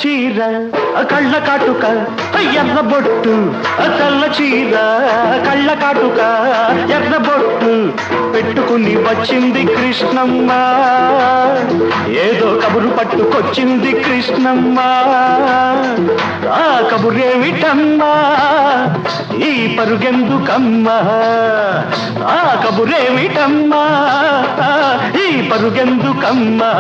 చీర కళ్ళ కాటుక ఎర్ర బొట్టు తెల్ల చీర కళ్ళ కాటుక ఎర్ర బొట్టు పెట్టుకుని వచ్చింది కృష్ణమ్మ ఏదో కబురు పట్టుకొచ్చింది కృష్ణమ్మ ఆ కబురేమిటమ్మా ఈ పరుగెందుకమ్మా ఆ కబురేమిటమ్మా ఈ పరుగెందుకమ్మా